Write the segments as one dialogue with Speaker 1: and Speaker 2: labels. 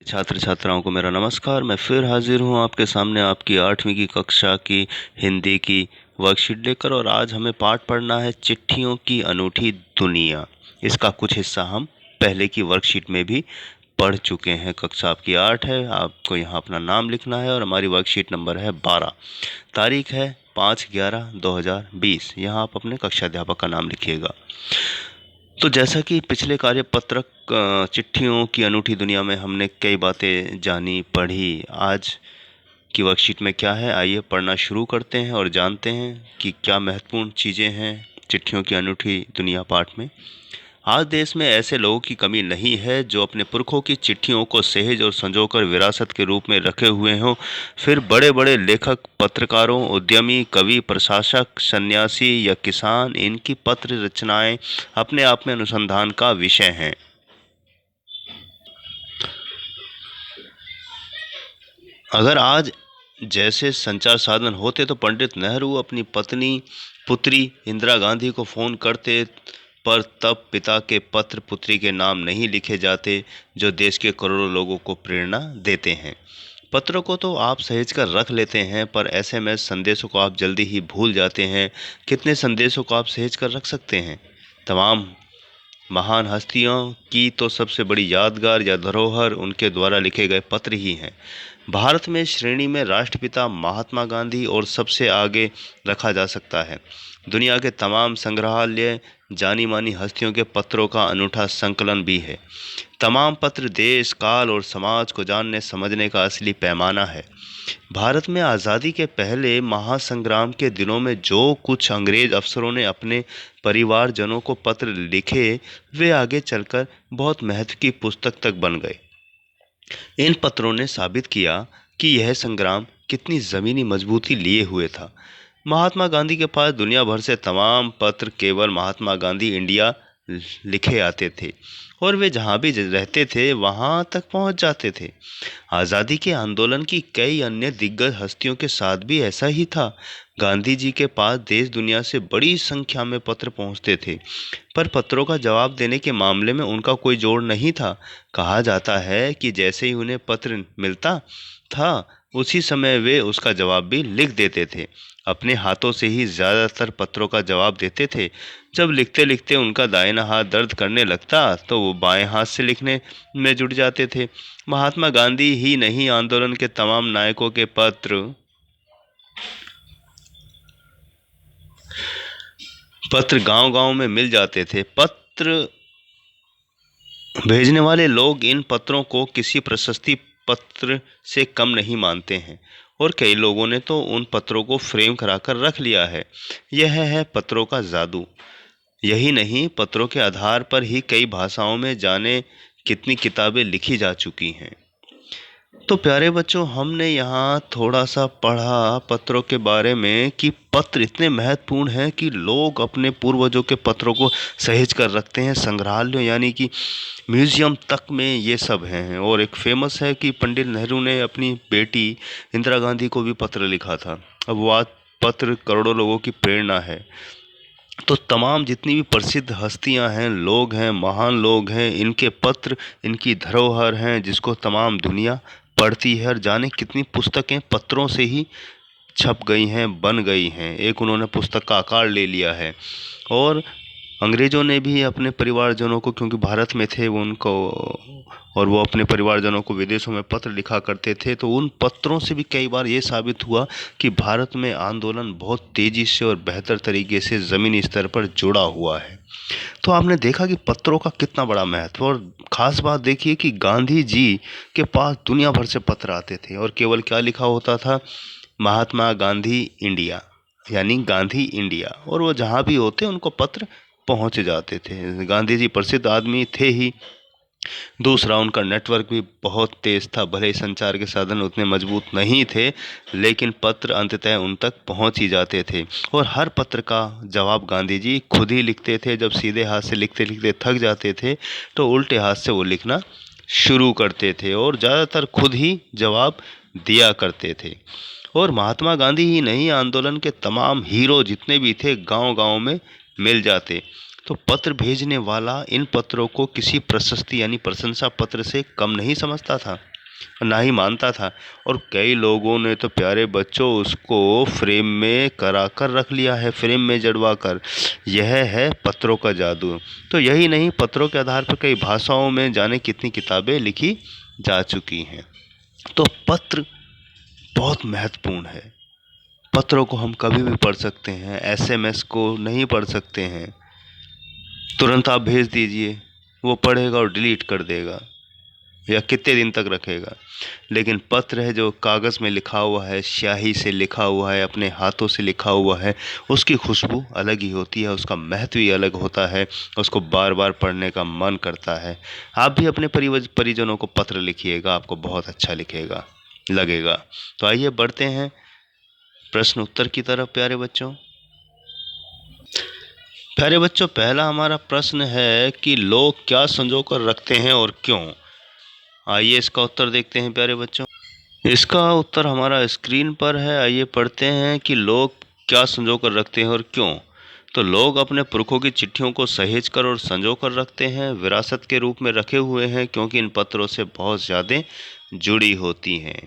Speaker 1: छात्र छात्राओं को मेरा नमस्कार। मैं फिर हाजिर हूँ आपके सामने आपकी 8वीं की कक्षा की हिंदी की वर्कशीट लेकर, और आज हमें पाठ पढ़ना है चिट्ठियों की अनूठी दुनिया। इसका कुछ हिस्सा हम पहले की वर्कशीट में भी पढ़ चुके हैं। कक्षा आपकी 8 है, आपको यहाँ अपना नाम लिखना है और हमारी वर्कशीट नंबर है 12। तारीख है 5/11/2020। यहाँ आप अपने कक्षा अध्यापक का नाम लिखिएगा। तो जैसा कि पिछले कार्यपत्रक चिट्ठियों की अनूठी दुनिया में हमने कई बातें जानी पढ़ी, आज की वर्कशीट में क्या है, आइए पढ़ना शुरू करते हैं और जानते हैं कि क्या महत्वपूर्ण चीज़ें हैं चिट्ठियों की अनूठी दुनिया पाठ में। आज देश में ऐसे लोगों की कमी नहीं है जो अपने पुरखों की चिट्ठियों को सहेज और संजोकर विरासत के रूप में रखे हुए हों। फिर बड़े बड़े लेखक, पत्रकारों, उद्यमी, कवि, प्रशासक, सन्यासी या किसान, इनकी पत्र रचनाएं अपने आप में अनुसंधान का विषय हैं। अगर आज जैसे संचार साधन होते तो पंडित नेहरू अपनी पत्नी पुत्री इंदिरा गांधी को फ़ोन करते, पर तब पिता के पत्र पुत्री के नाम नहीं लिखे जाते जो देश के करोड़ों लोगों को प्रेरणा देते हैं। पत्रों को तो आप सहेज कर रख लेते हैं, पर एसएमएस संदेशों को आप जल्दी ही भूल जाते हैं। कितने संदेशों को आप सहेज कर रख सकते हैं? तमाम महान हस्तियों की तो सबसे बड़ी यादगार या धरोहर उनके द्वारा लिखे गए पत्र ही हैं। भारत में श्रेणी में राष्ट्रपिता महात्मा गांधी और सबसे आगे रखा जा सकता है। दुनिया के तमाम संग्रहालय जानी मानी हस्तियों के पत्रों का अनूठा संकलन भी है। तमाम पत्र देश, काल और समाज को जानने समझने का असली पैमाना है। भारत में आज़ादी के पहले महासंग्राम के दिनों में जो कुछ अंग्रेज अफसरों ने अपने परिवारजनों को पत्र लिखे, वे आगे चलकर बहुत महत्व की पुस्तक तक बन गए। इन पत्रों ने साबित किया कि यह संग्राम कितनी ज़मीनी मजबूती लिए हुए था। महात्मा गांधी के पास दुनिया भर से तमाम पत्र केवल महात्मा गांधी इंडिया लिखे आते थे, और वे जहाँ भी रहते थे वहाँ तक पहुँच जाते थे। आज़ादी के आंदोलन की कई अन्य दिग्गज हस्तियों के साथ भी ऐसा ही था। गांधी जी के पास देश दुनिया से बड़ी संख्या में पत्र पहुँचते थे, पर पत्रों का जवाब देने के मामले में उनका कोई जोड़ नहीं था। कहा जाता है कि जैसे ही उन्हें पत्र मिलता था, उसी समय वे उसका जवाब भी लिख देते थे। अपने हाथों से ही ज़्यादातर पत्रों का जवाब देते थे। जब लिखते लिखते उनका दाहिना हाथ दर्द करने लगता तो वो बाएं हाथ से लिखने में जुट जाते थे। महात्मा गांधी ही नहीं, आंदोलन के तमाम नायकों के पत्र गांव-गांव में मिल जाते थे। पत्र भेजने वाले लोग इन पत्रों को किसी प्रशस्ति पत्र से कम नहीं मानते हैं, और कई लोगों ने तो उन पत्रों को फ्रेम कराकर रख लिया है। यह है पत्रों का जादू। यही नहीं, पत्रों के आधार पर ही कई भाषाओं में जाने कितनी किताबें लिखी जा चुकी हैं। तो प्यारे बच्चों, हमने यहाँ थोड़ा सा पढ़ा पत्रों के बारे में कि पत्र इतने महत्वपूर्ण हैं कि लोग अपने पूर्वजों के पत्रों को सहेज कर रखते हैं। संग्रहालय यानी कि म्यूज़ियम तक में ये सब हैं। और एक फेमस है कि पंडित नेहरू ने अपनी बेटी इंदिरा गांधी को भी पत्र लिखा था। अब वो आज पत्र करोड़ों लोगों की प्रेरणा है। तो तमाम जितनी भी प्रसिद्ध हस्तियां हैं, लोग हैं, महान लोग हैं, इनके पत्र इनकी धरोहर हैं जिसको तमाम दुनिया पढ़ती है। और जाने कितनी पुस्तकें पत्रों से ही छप गई हैं, बन गई हैं। एक उन्होंने पुस्तक का आकार ले लिया है। और अंग्रेज़ों ने भी अपने परिवारजनों को, क्योंकि भारत में थे वो, उनको, और वो अपने परिवारजनों को विदेशों में पत्र लिखा करते थे, तो उन पत्रों से भी कई बार ये साबित हुआ कि भारत में आंदोलन बहुत तेज़ी से और बेहतर तरीके से ज़मीनी स्तर पर जुड़ा हुआ है। तो आपने देखा कि पत्रों का कितना बड़ा महत्व। और ख़ास बात देखिए कि गांधी जी के पास दुनिया भर से पत्र आते थे, और केवल क्या लिखा होता था, महात्मा गांधी इंडिया, यानी गांधी इंडिया। और वो जहाँ भी होते उनको पत्र पहुँच जाते थे। गांधी जी प्रसिद्ध आदमी थे ही, दूसरा उनका नेटवर्क भी बहुत तेज़ था। भले ही संचार के साधन उतने मजबूत नहीं थे, लेकिन पत्र अंततः उन तक पहुंच ही जाते थे। और हर पत्र का जवाब गांधी जी खुद ही लिखते थे। जब सीधे हाथ से लिखते लिखते थक जाते थे तो उल्टे हाथ से वो लिखना शुरू करते थे, और ज़्यादातर खुद ही जवाब दिया करते थे। और महात्मा गांधी ही नहीं, आंदोलन के तमाम हीरो जितने भी थे गांव-गांव में मिल जाते। तो पत्र भेजने वाला इन पत्रों को किसी प्रशस्ति यानी प्रशंसा पत्र से कम नहीं समझता था। ना ही मानता था। और कई लोगों ने तो प्यारे बच्चों उसको फ्रेम में करा कर रख लिया है, फ्रेम में जड़वा कर। यह है पत्रों का जादू। तो यही नहीं, पत्रों के आधार पर कई भाषाओं में जाने कितनी किताबें लिखी जा चुकी हैं। तो पत्र बहुत महत्वपूर्ण है। पत्रों को हम कभी भी पढ़ सकते हैं, एसएमएस को नहीं पढ़ सकते हैं। तुरंत आप भेज दीजिए, वो पढ़ेगा और डिलीट कर देगा या कितने दिन तक रखेगा। लेकिन पत्र है जो कागज़ में लिखा हुआ है, स्याही से लिखा हुआ है, अपने हाथों से लिखा हुआ है, उसकी खुशबू अलग ही होती है, उसका महत्व ही अलग होता है, उसको बार बार पढ़ने का मन करता है। आप भी अपने परिजनों को पत्र लिखिएगा, आपको बहुत अच्छा लगेगा। तो आइए बढ़ते हैं प्रश्न उत्तर की तरफ प्यारे बच्चों। प्यारे बच्चों, पहला हमारा प्रश्न है कि लोग क्या संजो कर रखते हैं और क्यों। आइए इसका उत्तर देखते हैं प्यारे बच्चों। इसका उत्तर हमारा स्क्रीन पर है। आइए पढ़ते हैं कि लोग क्या संजो कर रखते हैं और क्यों। तो लोग अपने पुरखों की चिट्ठियों को सहेज कर और संजो कर रखते हैं, विरासत के रूप में रखे हुए हैं, क्योंकि इन पत्रों से बहुत ज़्यादा जुड़ी होती हैं।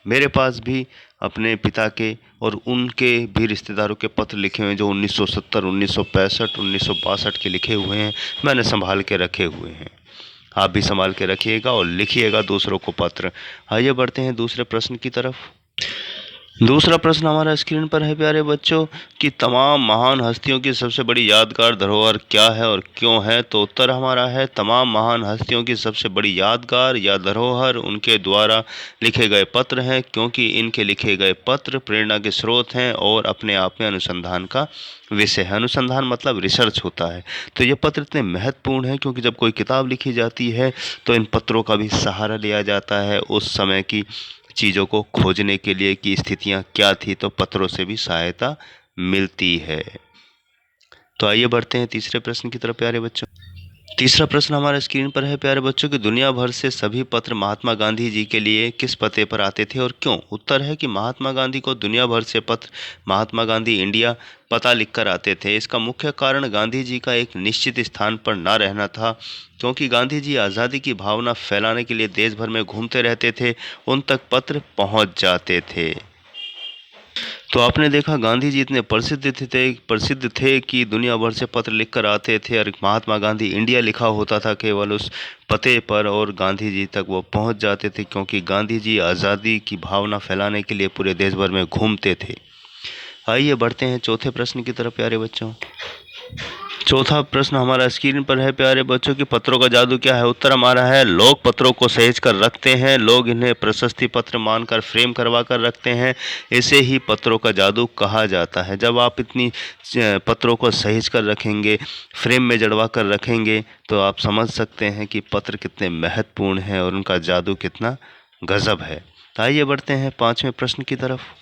Speaker 1: मेरे पास भी अपने पिता के और उनके भी रिश्तेदारों के पत्र लिखे हुए हैं, जो 1970, 1965, 1962 के लिखे हुए हैं। मैंने संभाल के रखे हुए हैं। आप भी संभाल के रखिएगा और लिखिएगा दूसरों को पत्र। आइए बढ़ते हैं दूसरे प्रश्न की तरफ। दूसरा प्रश्न हमारा स्क्रीन पर है प्यारे बच्चों कि तमाम महान हस्तियों की सबसे बड़ी यादगार धरोहर क्या है और क्यों है। तो उत्तर हमारा है, तमाम महान हस्तियों की सबसे बड़ी यादगार या धरोहर उनके द्वारा लिखे गए पत्र हैं, क्योंकि इनके लिखे गए पत्र प्रेरणा के स्रोत हैं और अपने आप में अनुसंधान का विषय है। अनुसंधान मतलब रिसर्च होता है। तो ये पत्र इतने महत्वपूर्ण हैं क्योंकि जब कोई किताब लिखी जाती है तो इन पत्रों का भी सहारा लिया जाता है उस समय की चीज़ों को खोजने के लिए कि स्थितियाँ क्या थी, तो पत्रों से भी सहायता मिलती है। तो आइए बढ़ते हैं तीसरे प्रश्न की तरफ प्यारे बच्चों। तीसरा प्रश्न हमारे स्क्रीन पर है प्यारे बच्चों कि दुनिया भर से सभी पत्र महात्मा गांधी जी के लिए किस पते पर आते थे और क्यों। उत्तर है कि महात्मा गांधी को दुनिया भर से पत्र महात्मा गांधी इंडिया पता लिखकर आते थे। इसका मुख्य कारण गांधी जी का एक निश्चित स्थान पर न रहना था, क्योंकि गांधी जी आज़ादी की भावना फैलाने के लिए देश भर में घूमते रहते थे, उन तक पत्र पहुंच जाते थे। तो आपने देखा गांधी जी इतने प्रसिद्ध थे कि दुनिया भर से पत्र लिखकर आते थे और महात्मा गांधी इंडिया लिखा होता था केवल उस पते पर, और गांधी जी तक वो पहुंच जाते थे, क्योंकि गांधी जी आज़ादी की भावना फैलाने के लिए पूरे देश भर में घूमते थे। आइए बढ़ते हैं चौथे प्रश्न की तरफ प्यारे बच्चों। चौथा प्रश्न हमारा स्क्रीन पर है प्यारे बच्चों कि पत्रों का जादू क्या है। उत्तर हमारा है, लोग पत्रों को सहेज कर रखते हैं, लोग इन्हें प्रशस्ति पत्र मानकर फ्रेम करवा कर रखते हैं। इसे ही पत्रों का जादू कहा जाता है। जब आप इतनी पत्रों को सहेज कर रखेंगे, फ्रेम में जड़वा कर रखेंगे, तो आप समझ सकते हैं कि पत्र कितने महत्वपूर्ण हैं और उनका जादू कितना गजब है। तो आइए बढ़ते हैं पाँचवें प्रश्न की तरफ।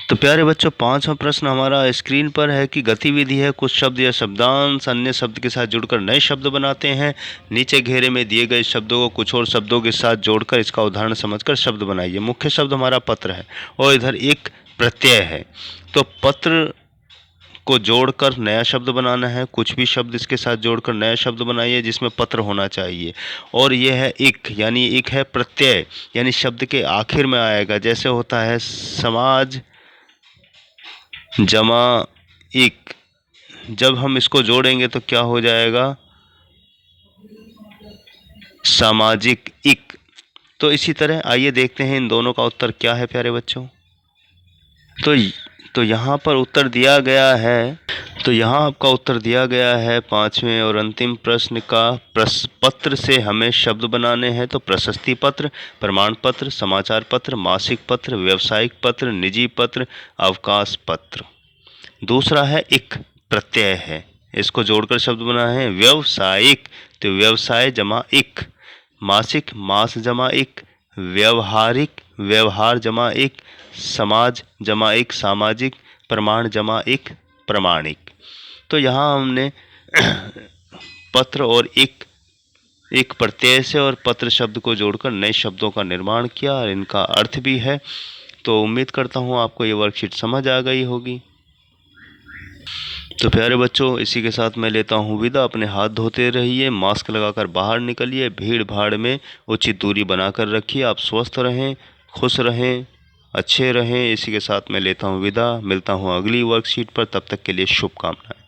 Speaker 1: तो प्यारे बच्चों, पांचवा प्रश्न हमारा स्क्रीन पर है कि गतिविधि है, कुछ शब्द या शब्दांश अन्य शब्द के साथ जुड़कर नए शब्द बनाते हैं। नीचे घेरे में दिए गए शब्दों को कुछ और शब्दों के साथ जोड़कर इसका उदाहरण समझकर शब्द बनाइए। मुख्य शब्द हमारा पत्र है और इधर एक प्रत्यय है। तो पत्र को जोड़कर नया शब्द बनाना है, कुछ भी शब्द इसके साथ जोड़कर नया शब्द बनाइए जिसमें पत्र होना चाहिए। और यह है इक, यानी एक है प्रत्यय, यानी शब्द के आखिर में आएगा। जैसे होता है समाज जमा इक, जब हम इसको जोड़ेंगे तो क्या हो जाएगा, सामाजिक इक। तो इसी तरह आइए देखते हैं इन दोनों का उत्तर क्या है प्यारे बच्चों। तो यहाँ पर उत्तर दिया गया है, तो यहाँ आपका उत्तर दिया गया है पांचवें और अंतिम प्रश्न का। पत्र से हमें शब्द बनाने हैं, तो प्रशस्ति पत्र, प्रमाण पत्र, समाचार पत्र, मासिक पत्र, व्यावसायिक पत्र, निजी पत्र, अवकाश पत्र। दूसरा है इक, प्रत्यय है, इसको जोड़कर शब्द बना है व्यवसायिक, तो व्यवसाय जमा इक, मासिक मास जमा इक, व्यवहारिक व्यवहार जमा इक, समाज जमा इक सामाजिक, प्रमाण जमा इक प्रमाणिक। तो यहाँ हमने पत्र और एक प्रत्यय से और पत्र शब्द को जोड़कर नए शब्दों का निर्माण किया और इनका अर्थ भी है। तो उम्मीद करता हूँ आपको ये वर्कशीट समझ आ गई होगी। तो प्यारे बच्चों, इसी के साथ मैं लेता हूँ विदा। अपने हाथ धोते रहिए, मास्क लगाकर बाहर निकलिए, भीड़ भाड़ में उचित दूरी बनाकर रखिए। आप स्वस्थ रहें, खुश रहें, अच्छे रहें। इसी के साथ मैं लेता हूँ विदा। मिलता हूँ अगली वर्कशीट पर, तब तक के लिए शुभकामनाएं।